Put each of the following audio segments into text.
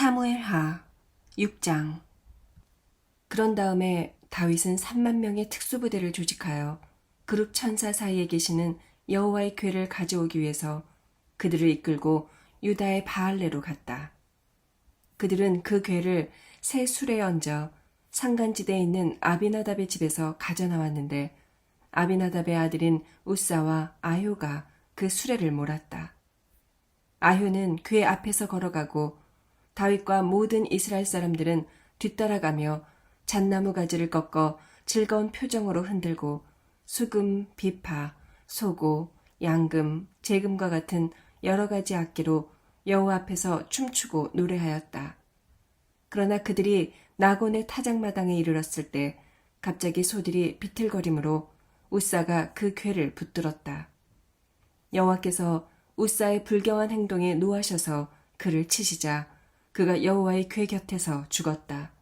사무엘하 6장. 그런 다음에 다윗은 3만 명의 특수부대를 조직하여 그룹 천사 사이에 계시는 여호와의 궤를 가져오기 위해서 그들을 이끌고 유다의 바알레로 갔다. 그들은 그 궤를 새 수레에 얹어 산간지대에 있는 아비나답의 집에서 가져나왔는데 아비나답의 아들인 우사와 아효가 그 수레를 몰았다. 아효는 궤 앞에서 걸어가고 다윗과 모든 이스라엘 사람들은 뒤따라가며 잣나무 가지를 꺾어 즐거운 표정으로 흔들고 수금, 비파, 소고, 양금, 재금과 같은 여러 가지 악기로 여호와 앞에서 춤추고 노래하였다. 그러나 그들이 나곤의 타작마당에 이르렀을 때 갑자기 소들이 비틀거림으로 우사가 그 궤를 붙들었다. 여호와께서 우사의 불경한 행동에 노하셔서 그를 치시자 그가 여호와의 궤 곁에서 죽었다.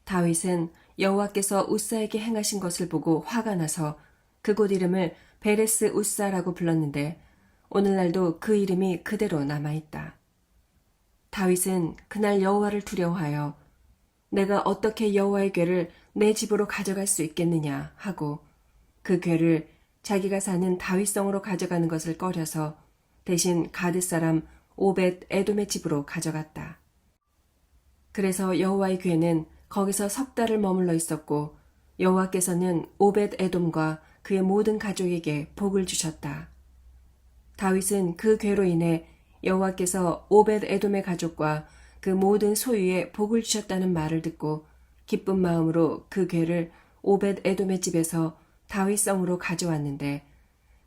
다윗은 여호와께서 우사에게 행하신 것을 보고 화가 나서 그곳 이름을 베레스 우사라고 불렀는데 오늘날도 그 이름이 그대로 남아있다. 다윗은 그날 여호와를 두려워하여 내가 어떻게 여호와의 궤를 내 집으로 가져갈 수 있겠느냐 하고 그 궤를 자기가 사는 다윗성으로 가져가는 것을 꺼려서 대신 가드 사람 오벳 에돔의 집으로 가져갔다. 그래서 여호와의 궤는 거기서 석 달을 머물러 있었고 여호와께서는 오벳 에돔과 그의 모든 가족에게 복을 주셨다. 다윗은 그 궤로 인해 여호와께서 오벳 에돔의 가족과 그 모든 소유에 복을 주셨다는 말을 듣고 기쁜 마음으로 그 궤를 오벳 에돔의 집에서 다윗성으로 가져왔는데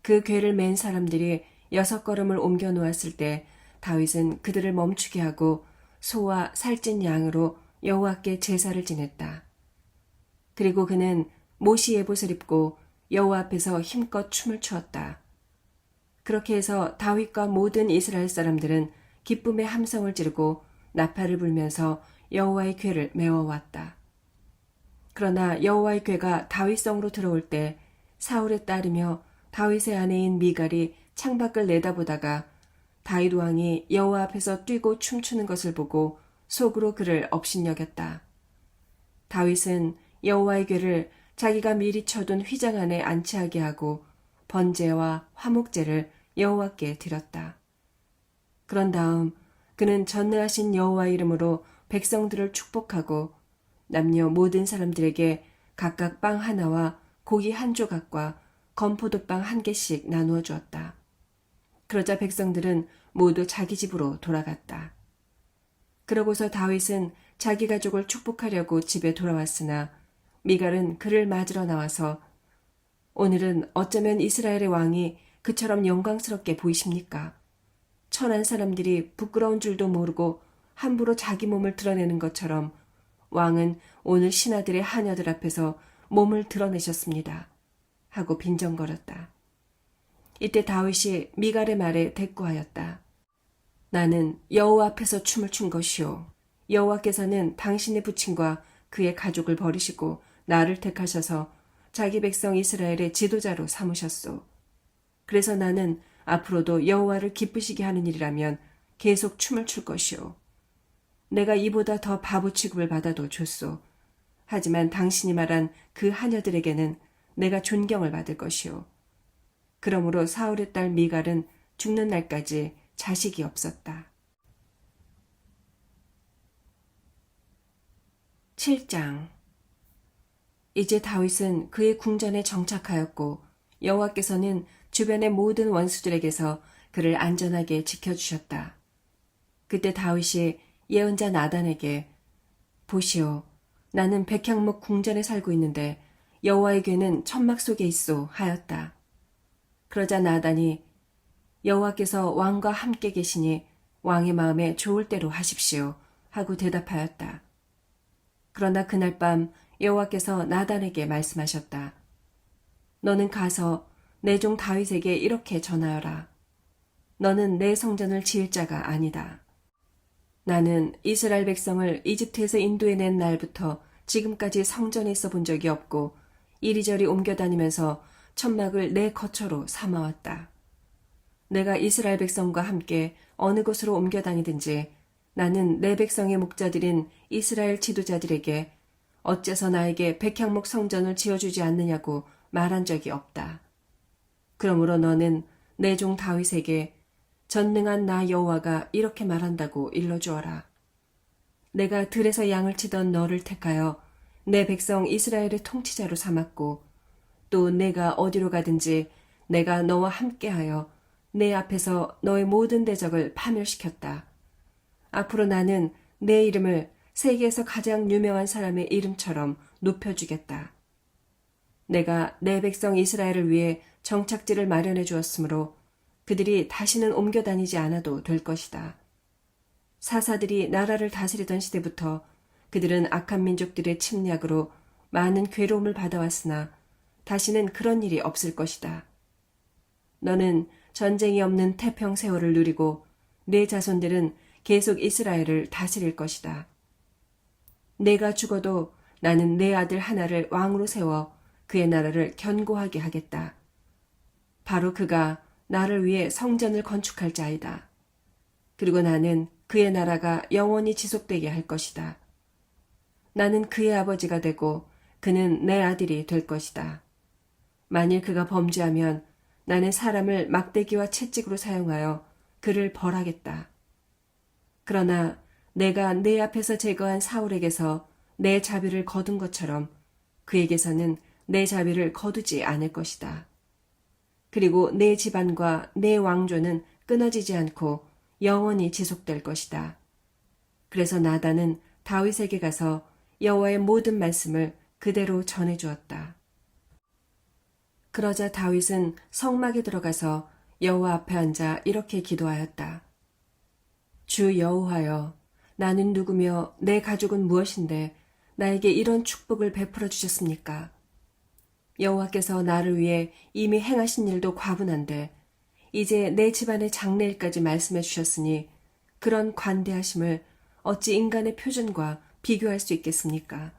그 궤를 맨 사람들이 6걸음을 옮겨 놓았을 때 다윗은 그들을 멈추게 하고 소와 살찐 양으로 여호와께 제사를 지냈다. 그리고 그는 모시 예봇을 입고 여호와 앞에서 힘껏 춤을 추었다. 그렇게 해서 다윗과 모든 이스라엘 사람들은 기쁨의 함성을 지르고 나팔을 불면서 여호와의 궤를 메워왔다. 그러나 여호와의 궤가 다윗성으로 들어올 때 사울의 딸이며 다윗의 아내인 미갈이 창밖을 내다보다가 다윗 왕이 여호와 앞에서 뛰고 춤추는 것을 보고 속으로 그를 업신여겼다. 다윗은 여호와의 궤를 자기가 미리 쳐둔 휘장 안에 안치하게 하고 번제와 화목제를 여호와께 드렸다. 그런 다음 그는 전능하신 여호와의 이름으로 백성들을 축복하고 남녀 모든 사람들에게 각각 빵 하나와 고기 한 조각과 건포도빵 한 개씩 나누어 주었다. 그러자 백성들은 모두 자기 집으로 돌아갔다. 그러고서 다윗은 자기 가족을 축복하려고 집에 돌아왔으나 미갈은 그를 맞으러 나와서 오늘은 어쩌면 이스라엘의 왕이 그처럼 영광스럽게 보이십니까? 천한 사람들이 부끄러운 줄도 모르고 함부로 자기 몸을 드러내는 것처럼 왕은 오늘 신하들의 하녀들 앞에서 몸을 드러내셨습니다. 하고 빈정거렸다. 이때 다윗이 미갈의 말에 대꾸하였다. 나는 여호와 앞에서 춤을 춘 것이요. 여호와께서는 당신의 부친과 그의 가족을 버리시고 나를 택하셔서 자기 백성 이스라엘의 지도자로 삼으셨소. 그래서 나는 앞으로도 여호와를 기쁘시게 하는 일이라면 계속 춤을 출 것이요. 내가 이보다 더 바보 취급을 받아도 좋소. 하지만 당신이 말한 그 하녀들에게는 내가 존경을 받을 것이요. 그러므로 사울의 딸 미갈은 죽는 날까지 자식이 없었다. 7장. 이제 다윗은 그의 궁전에 정착하였고 여호와께서는 주변의 모든 원수들에게서 그를 안전하게 지켜주셨다. 그때 다윗이 예언자 나단에게 보시오, 나는 백향목 궁전에 살고 있는데 여호와의 궤는 천막 속에 있소 하였다. 그러자 나단이 여호와께서 왕과 함께 계시니 왕의 마음에 좋을 대로 하십시오 하고 대답하였다. 그러나 그날 밤 여호와께서 나단에게 말씀하셨다. 너는 가서 내 종 다윗에게 이렇게 전하여라. 너는 내 성전을 지을 자가 아니다. 나는 이스라엘 백성을 이집트에서 인도해낸 날부터 지금까지 성전에 있어 본 적이 없고 이리저리 옮겨다니면서 천막을 내 거처로 삼아왔다. 내가 이스라엘 백성과 함께 어느 곳으로 옮겨다니든지 나는 내 백성의 목자들인 이스라엘 지도자들에게 어째서 나에게 백향목 성전을 지어주지 않느냐고 말한 적이 없다. 그러므로 너는 내 종 다윗에게 전능한 나 여호와가 이렇게 말한다고 일러주어라. 내가 들에서 양을 치던 너를 택하여 내 백성 이스라엘의 통치자로 삼았고 또 내가 어디로 가든지 내가 너와 함께하여 내 앞에서 너의 모든 대적을 파멸시켰다. 앞으로 나는 내 이름을 세계에서 가장 유명한 사람의 이름처럼 높여주겠다. 내가 내 백성 이스라엘을 위해 정착지를 마련해 주었으므로 그들이 다시는 옮겨 다니지 않아도 될 것이다. 사사들이 나라를 다스리던 시대부터 그들은 악한 민족들의 침략으로 많은 괴로움을 받아왔으나 다시는 그런 일이 없을 것이다. 너는 전쟁이 없는 태평 세월을 누리고 내 자손들은 계속 이스라엘을 다스릴 것이다. 내가 죽어도 나는 내 아들 하나를 왕으로 세워 그의 나라를 견고하게 하겠다. 바로 그가 나를 위해 성전을 건축할 자이다. 그리고 나는 그의 나라가 영원히 지속되게 할 것이다. 나는 그의 아버지가 되고 그는 내 아들이 될 것이다. 만일 그가 범죄하면 나는 사람을 막대기와 채찍으로 사용하여 그를 벌하겠다. 그러나 내가 내 앞에서 제거한 사울에게서 내 자비를 거둔 것처럼 그에게서는 내 자비를 거두지 않을 것이다. 그리고 내 집안과 내 왕조는 끊어지지 않고 영원히 지속될 것이다. 그래서 나단은 다윗에게 가서 여호와의 모든 말씀을 그대로 전해주었다. 그러자 다윗은 성막에 들어가서 여호와 앞에 앉아 이렇게 기도하였다. 주 여호와여, 나는 누구며 내 가족은 무엇인데 나에게 이런 축복을 베풀어 주셨습니까? 여호와께서 나를 위해 이미 행하신 일도 과분한데 이제 내 집안의 장래일까지 말씀해 주셨으니 그런 관대하심을 어찌 인간의 표준과 비교할 수 있겠습니까?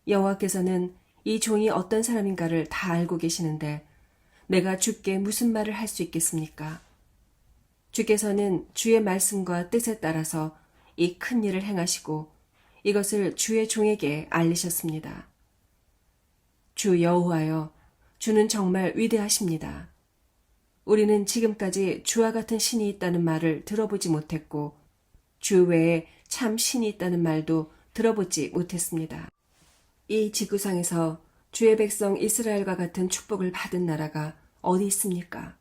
여호와께서는 이 종이 어떤 사람인가를 다 알고 계시는데 내가 주께 무슨 말을 할 수 있겠습니까? 주께서는 주의 말씀과 뜻에 따라서 이 큰 일을 행하시고 이것을 주의 종에게 알리셨습니다. 주 여호와여, 주는 정말 위대하십니다. 우리는 지금까지 주와 같은 신이 있다는 말을 들어보지 못했고 주 외에 참 신이 있다는 말도 들어보지 못했습니다. 이 지구상에서 주의 백성 이스라엘과 같은 축복을 받은 나라가 어디 있습니까?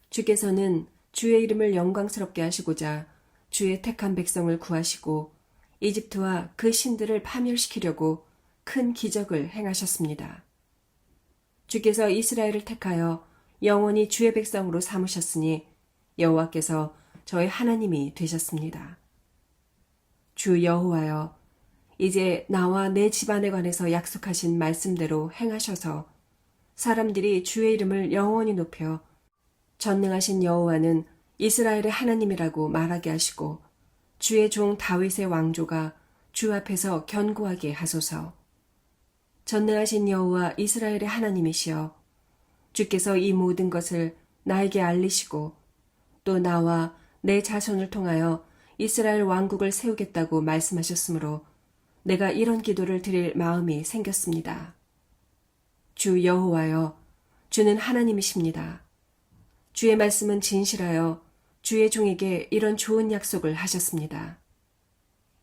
주께서는 주의 이름을 영광스럽게 하시고자 주의 택한 백성을 구하시고 이집트와 그 신들을 파멸시키려고 큰 기적을 행하셨습니다. 주께서 이스라엘을 택하여 영원히 주의 백성으로 삼으셨으니 여호와께서 저의 하나님이 되셨습니다. 주 여호와여, 이제 나와 내 집안에 관해서 약속하신 말씀대로 행하셔서 사람들이 주의 이름을 영원히 높여 전능하신 여호와는 이스라엘의 하나님이라고 말하게 하시고 주의 종 다윗의 왕조가 주 앞에서 견고하게 하소서. 전능하신 여호와 이스라엘의 하나님이시여, 주께서 이 모든 것을 나에게 알리시고 또 나와 내 자손을 통하여 이스라엘 왕국을 세우겠다고 말씀하셨으므로 내가 이런 기도를 드릴 마음이 생겼습니다. 주 여호와여, 주는 하나님이십니다. 주의 말씀은 진실하여 주의 종에게 이런 좋은 약속을 하셨습니다.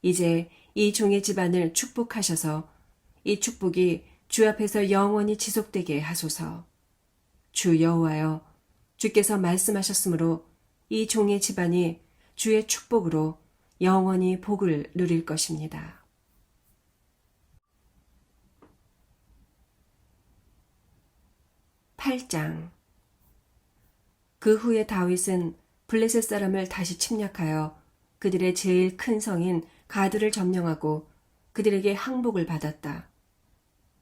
이제 이 종의 집안을 축복하셔서 이 축복이 주 앞에서 영원히 지속되게 하소서. 주 여호와여, 주께서 말씀하셨으므로 이 종의 집안이 주의 축복으로 영원히 복을 누릴 것입니다. 8장. 그 후에 다윗은 블레셋 사람을 다시 침략하여 그들의 제일 큰 성인 가드를 점령하고 그들에게 항복을 받았다.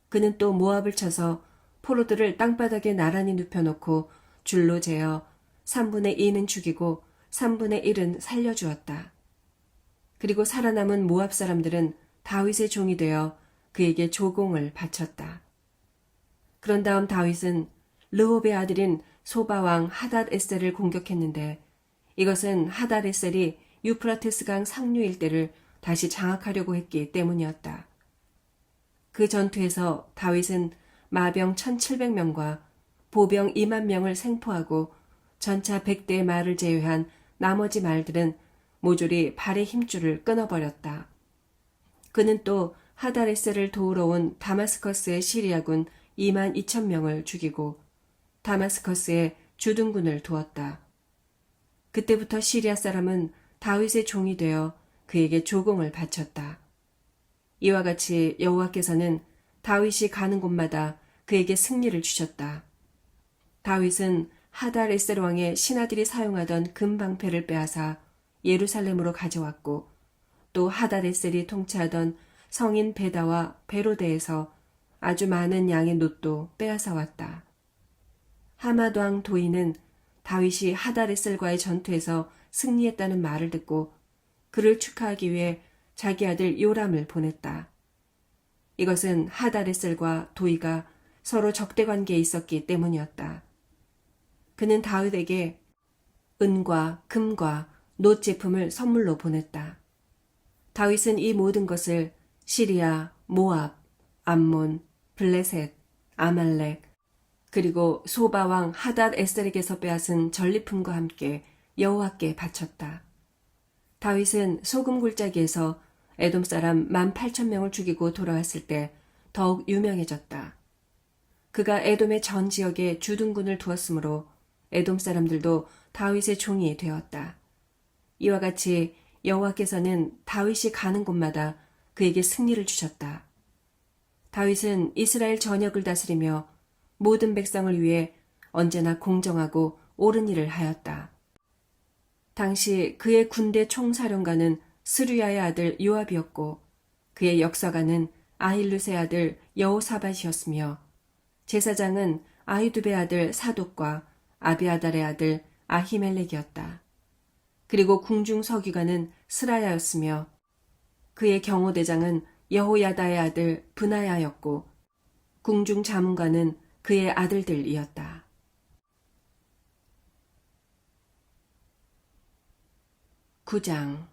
그는 또 모압을 쳐서 포로들을 땅바닥에 나란히 눕혀놓고 줄로 재어 3분의 2는 죽이고 3분의 1은 살려주었다. 그리고 살아남은 모압 사람들은 다윗의 종이 되어 그에게 조공을 바쳤다. 그런 다음 다윗은 르홉의 아들인 소바왕 하닷 에셀을 공격했는데 이것은 하닷 에셀이 유프라테스강 상류 일대를 다시 장악하려고 했기 때문이었다. 그 전투에서 다윗은 마병 1700명과 보병 2만 명을 생포하고 전차 100대의 말을 제외한 나머지 말들은 모조리 발의 힘줄을 끊어버렸다. 그는 또 하다레스를 도우러 온 다마스커스의 시리아군 2만 2천 명을 죽이고 다마스커스에 주둔군을 두었다. 그때부터 시리아 사람은 다윗의 종이 되어 그에게 조공을 바쳤다. 이와 같이 여호와께서는 다윗이 가는 곳마다 그에게 승리를 주셨다. 다윗은 하달에셀 왕의 신하들이 사용하던 금방패를 빼앗아 예루살렘으로 가져왔고 또 하달에셀이 통치하던 성인 베다와 베로데에서 아주 많은 양의 놋도 빼앗아 왔다. 하맛 왕 도이는 다윗이 하달에셀과의 전투에서 승리했다는 말을 듣고 그를 축하하기 위해 자기 아들 요람을 보냈다. 이것은 하달에셀과 도이가 서로 적대 관계에 있었기 때문이었다. 그는 다윗에게 은과 금과 놋 제품을 선물로 보냈다. 다윗은 이 모든 것을 시리아, 모압, 암몬, 블레셋, 아말렉, 그리고 소바왕 하닷에셀에게서 빼앗은 전리품과 함께 여호와께 바쳤다. 다윗은 소금 골짜기에서 에돔 사람 18,000명을 죽이고 돌아왔을 때 더욱 유명해졌다. 그가 에돔의 전 지역에 주둔군을 두었으므로 에돔 사람들도 다윗의 종이 되었다. 이와 같이 여호와께서는 다윗이 가는 곳마다 그에게 승리를 주셨다. 다윗은 이스라엘 전역을 다스리며 모든 백성을 위해 언제나 공정하고 옳은 일을 하였다. 당시 그의 군대 총사령관은 스루야의 아들 요압이었고 그의 역사관은 아힐룻의 아들 여호사밧이었으며 제사장은 아히두베의 아들 사독과 아비아달의 아들 아히멜렉이었다. 그리고 궁중 서기관은 스라야였으며 그의 경호대장은 여호야다의 아들 브나야였고 궁중 자문관은 그의 아들들이었다. 9장.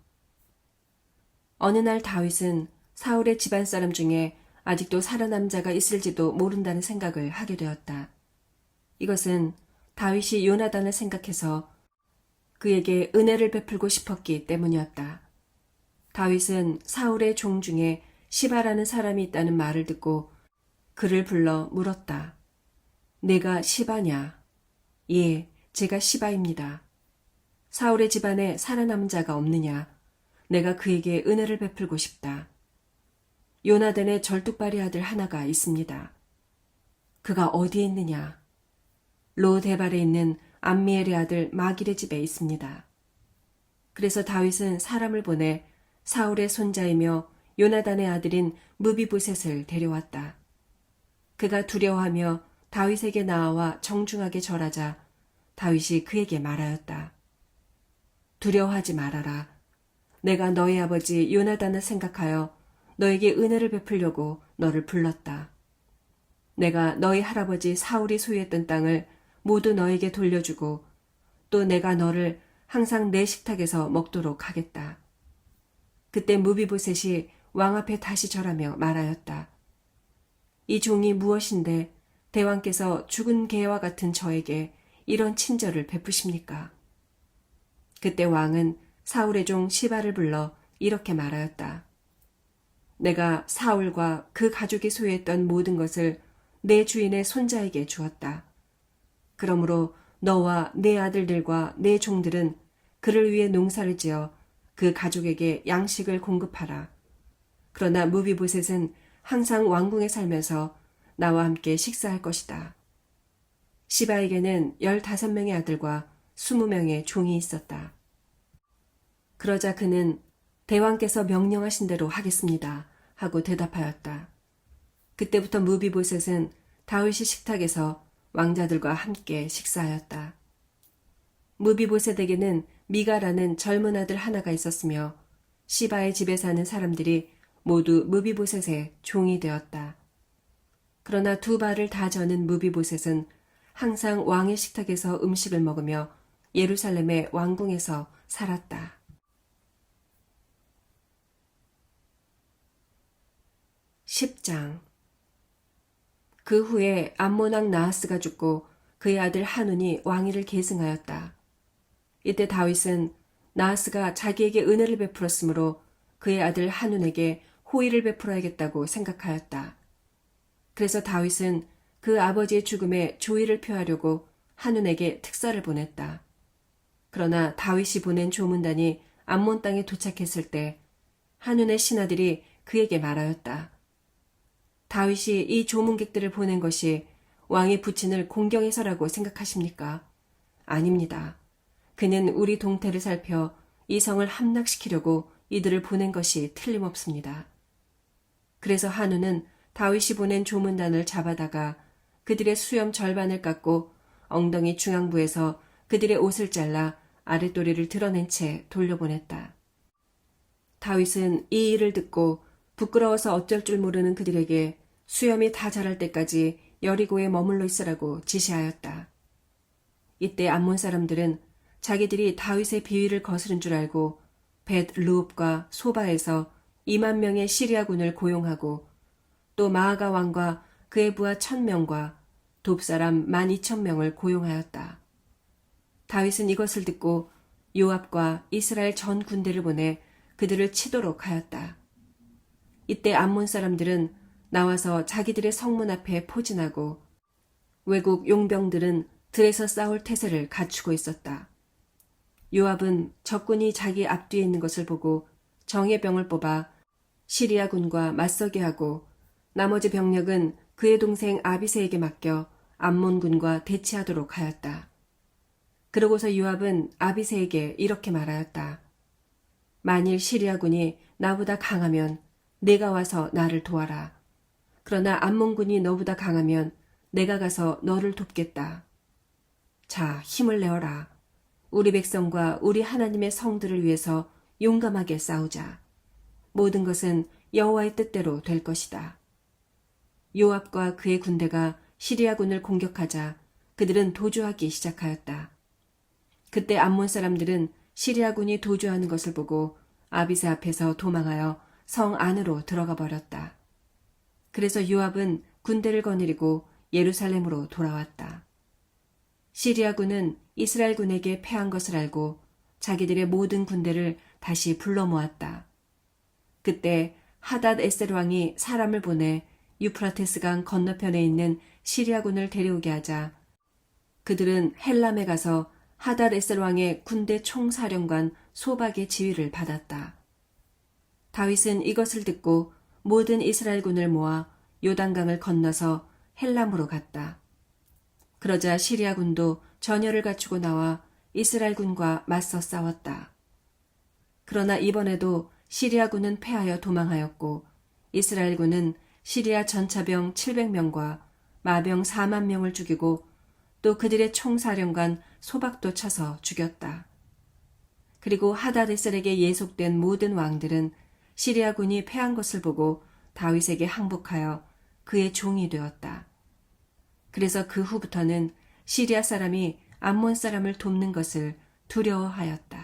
어느 날 다윗은 사울의 집안 사람 중에 아직도 살아남은 자가 있을지도 모른다는 생각을 하게 되었다. 이것은 다윗이 요나단을 생각해서 그에게 은혜를 베풀고 싶었기 때문이었다. 다윗은 사울의 종 중에 시바라는 사람이 있다는 말을 듣고 그를 불러 물었다. 내가 시바냐? 예, 제가 시바입니다. 사울의 집안에 살아남은 자가 없느냐? 내가 그에게 은혜를 베풀고 싶다. 요나단의 절뚝발이 아들 하나가 있습니다. 그가 어디에 있느냐? 로데발에 있는 암미엘의 아들 마길의 집에 있습니다. 그래서 다윗은 사람을 보내 사울의 손자이며 요나단의 아들인 무비보셋을 데려왔다. 그가 두려워하며 다윗에게 나아와 정중하게 절하자 다윗이 그에게 말하였다. 두려워하지 말아라. 내가 너희 아버지 요나단을 생각하여 너에게 은혜를 베풀려고 너를 불렀다. 내가 너희 할아버지 사울이 소유했던 땅을 모두 너에게 돌려주고 또 내가 너를 항상 내 식탁에서 먹도록 하겠다. 그때 무비보셋이 왕 앞에 다시 절하며 말하였다. 이 종이 무엇인데 대왕께서 죽은 개와 같은 저에게 이런 친절을 베푸십니까? 그때 왕은 사울의 종 시바를 불러 이렇게 말하였다. 내가 사울과 그 가족이 소유했던 모든 것을 내 주인의 손자에게 주었다. 그러므로 너와 내 아들들과 내 종들은 그를 위해 농사를 지어 그 가족에게 양식을 공급하라. 그러나 무비보셋은 항상 왕궁에 살면서 나와 함께 식사할 것이다. 시바에게는 15명의 아들과 20명의 종이 있었다. 그러자 그는 대왕께서 명령하신 대로 하겠습니다 하고 대답하였다. 그때부터 무비보셋은 다윗의 식탁에서 왕자들과 함께 식사하였다. 무비보셋에게는 미가라는 젊은 아들 하나가 있었으며 시바의 집에 사는 사람들이 모두 무비보셋의 종이 되었다. 그러나 두 발을 다 저는 무비보셋은 항상 왕의 식탁에서 음식을 먹으며 예루살렘의 왕궁에서 살았다. 10장. 그 후에 암몬 왕 나하스가 죽고 그의 아들 한운이 왕위를 계승하였다. 이때 다윗은 나하스가 자기에게 은혜를 베풀었으므로 그의 아들 한운에게 호의를 베풀어야겠다고 생각하였다. 그래서 다윗은 그 아버지의 죽음에 조의를 표하려고 한운에게 특사를 보냈다. 그러나 다윗이 보낸 조문단이 암몬 땅에 도착했을 때 한운의 신하들이 그에게 말하였다. 다윗이 이 조문객들을 보낸 것이 왕의 부친을 공경해서라고 생각하십니까? 아닙니다. 그는 우리 동태를 살펴 이 성을 함락시키려고 이들을 보낸 것이 틀림없습니다. 그래서 한우는 다윗이 보낸 조문단을 잡아다가 그들의 수염 절반을 깎고 엉덩이 중앙부에서 그들의 옷을 잘라 아랫도리를 드러낸 채 돌려보냈다. 다윗은 이 일을 듣고 부끄러워서 어쩔 줄 모르는 그들에게 수염이 다 자랄 때까지 여리고에 머물러 있으라고 지시하였다. 이때 암몬 사람들은 자기들이 다윗의 비위를 거스른 줄 알고 벳 르웁과 소바에서 2만 명의 시리아군을 고용하고 또 마아가 왕과 그의 부하 1,000명과 돕사람 12,000명을 고용하였다. 다윗은 이것을 듣고 요압과 이스라엘 전 군대를 보내 그들을 치도록 하였다. 이때 암몬 사람들은 나와서 자기들의 성문 앞에 포진하고 외국 용병들은 들에서 싸울 태세를 갖추고 있었다. 요압은 적군이 자기 앞뒤에 있는 것을 보고 정예병을 뽑아 시리아군과 맞서게 하고 나머지 병력은 그의 동생 아비새에게 맡겨 암몬군과 대치하도록 하였다. 그러고서 요압은 아비새에게 이렇게 말하였다. 만일 시리아군이 나보다 강하면 내가 와서 나를 도와라. 그러나 암몬군이 너보다 강하면 내가 가서 너를 돕겠다. 자, 힘을 내어라. 우리 백성과 우리 하나님의 성들을 위해서 용감하게 싸우자. 모든 것은 여호와의 뜻대로 될 것이다. 요압과 그의 군대가 시리아군을 공격하자 그들은 도주하기 시작하였다. 그때 암몬 사람들은 시리아군이 도주하는 것을 보고 아비새 앞에서 도망하여 성 안으로 들어가 버렸다. 그래서 요압은 군대를 거느리고 예루살렘으로 돌아왔다. 시리아군은 이스라엘군에게 패한 것을 알고 자기들의 모든 군대를 다시 불러 모았다. 그때 하닷 에셀 왕이 사람을 보내 유프라테스강 건너편에 있는 시리아군을 데려오게 하자 그들은 헬람에 가서 하닷 에셀 왕의 군대 총사령관 소박의 지휘를 받았다. 다윗은 이것을 듣고 모든 이스라엘군을 모아 요단강을 건너서 헬람으로 갔다. 그러자 시리아군도 전열을 갖추고 나와 이스라엘군과 맞서 싸웠다. 그러나 이번에도 시리아군은 패하여 도망하였고 이스라엘군은 시리아 전차병 700명과 마병 4만 명을 죽이고 또 그들의 총사령관 소박도 쳐서 죽였다. 그리고 하닷에셀에게 예속된 모든 왕들은 시리아군이 패한 것을 보고 다윗에게 항복하여 그의 종이 되었다. 그래서 그 후부터는 시리아 사람이 암몬 사람을 돕는 것을 두려워하였다.